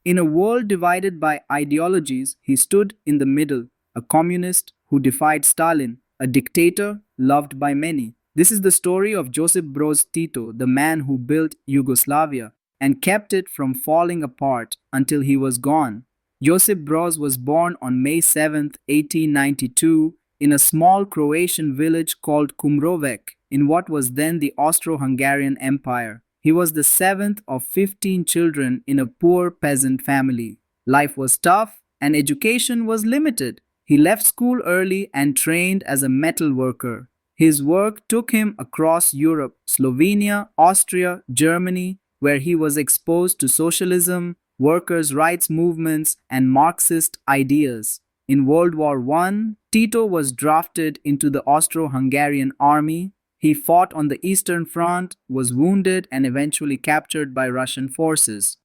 In a world divided by ideologies, he stood in the middle, a communist who defied Stalin, a dictator loved by many. This is the story of Josip Broz Tito, the man who built Yugoslavia and kept it from falling apart until he was gone. Josip Broz was born on May 7, 1892, in a small Croatian village called Kumrovec, in what was then the Austro-Hungarian Empire. He was the seventh of 15 children in a poor peasant family. Life was tough and education was limited. He left school early and trained as a metal worker. His work took him across Europe, Slovenia, Austria, Germany, where he was exposed to socialism, workers' rights movements, and Marxist ideas. In World War I, Tito was drafted into the Austro-Hungarian army. He fought on the Eastern Front, was wounded, and eventually captured by Russian forces.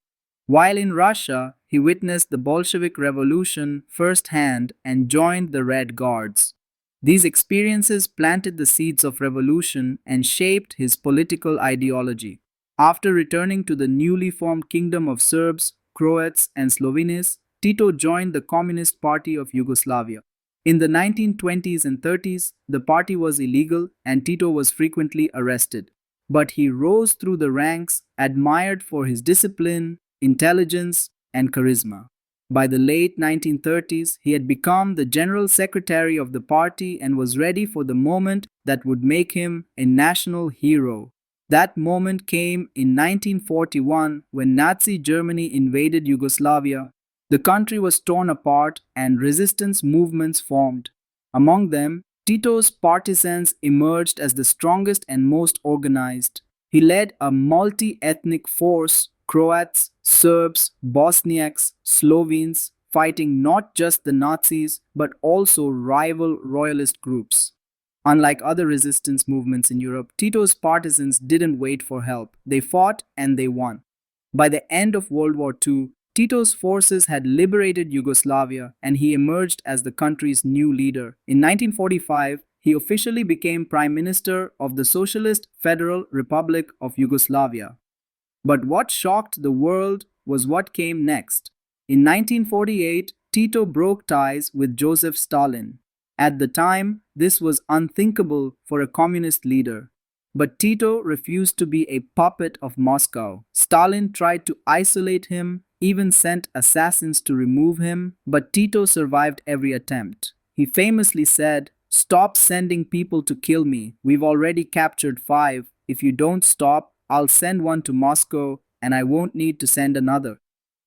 While in Russia, he witnessed the Bolshevik Revolution firsthand and joined the Red Guards. These experiences planted the seeds of revolution and shaped his political ideology. After returning to the newly formed Kingdom of Serbs, Croats, and Slovenes, Tito joined the Communist Party of Yugoslavia. In the 1920s and 30s, the party was illegal and Tito was frequently arrested. But he rose through the ranks, admired for his discipline, intelligence, and charisma. By the late 1930s, he had become the general secretary of the party and was ready for the moment that would make him a national hero. That moment came in 1941 when Nazi Germany invaded Yugoslavia. The country was torn apart and resistance movements formed. Among them, Tito's partisans emerged as the strongest and most organized. He led a multi-ethnic force, Croats, Serbs, Bosniaks, Slovenes, fighting not just the Nazis but also rival royalist groups. Unlike other resistance movements in Europe, Tito's partisans didn't wait for help. They fought and they won. By the end of World War II, Tito's forces had liberated Yugoslavia and he emerged as the country's new leader. In 1945, he officially became Prime Minister of the Socialist Federal Republic of Yugoslavia. But what shocked the world was what came next. In 1948, Tito broke ties with Joseph Stalin. At the time, this was unthinkable for a communist leader. But Tito refused to be a puppet of Moscow. Stalin tried to isolate him, even sent assassins to remove him, but Tito survived every attempt. He famously said, "Stop sending people to kill me. We've already captured 5. If you don't stop, I'll send one to Moscow and I won't need to send another."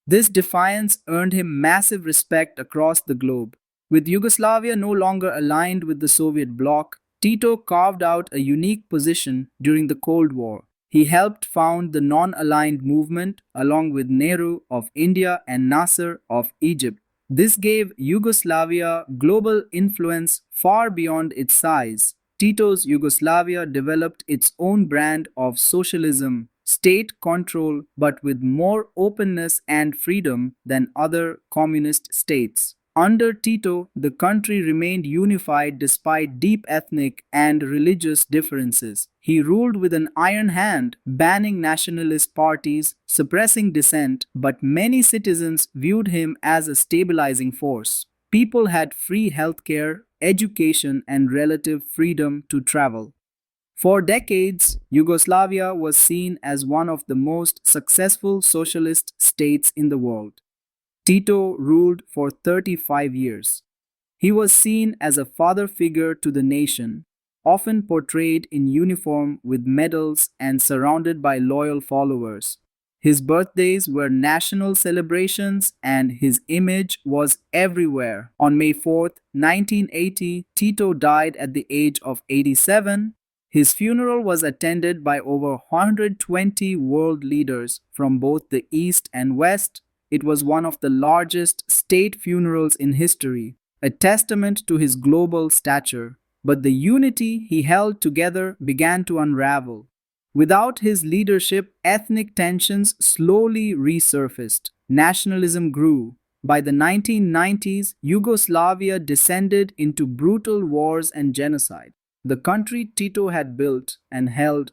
This defiance earned him massive respect across the globe. With Yugoslavia no longer aligned with the Soviet bloc, Tito carved out a unique position during the Cold War. He helped found the non-aligned movement along with Nehru of India and Nasser of Egypt. This gave Yugoslavia global influence far beyond its size. Tito's Yugoslavia developed its own brand of socialism, state control, but with more openness and freedom than other communist states. Under Tito, the country remained unified despite deep ethnic and religious differences. He ruled with an iron hand, banning nationalist parties, suppressing dissent, but many citizens viewed him as a stabilizing force. People had free healthcare, education, and relative freedom to travel. For decades, Yugoslavia was seen as one of the most successful socialist states in the world. Tito ruled for 35 years. He was seen as a father figure to the nation, often portrayed in uniform with medals and surrounded by loyal followers. His birthdays were national celebrations and his image was everywhere. On May 4th, 1980, Tito died at the age of 87. His funeral was attended by over 120 world leaders from both the East and West. It was one of the largest state funerals in history, a testament to his global stature. But the unity he held together began to unravel. Without his leadership, ethnic tensions slowly resurfaced. Nationalism grew. By the 1990s, Yugoslavia descended into brutal wars and genocide. The country Tito had built and held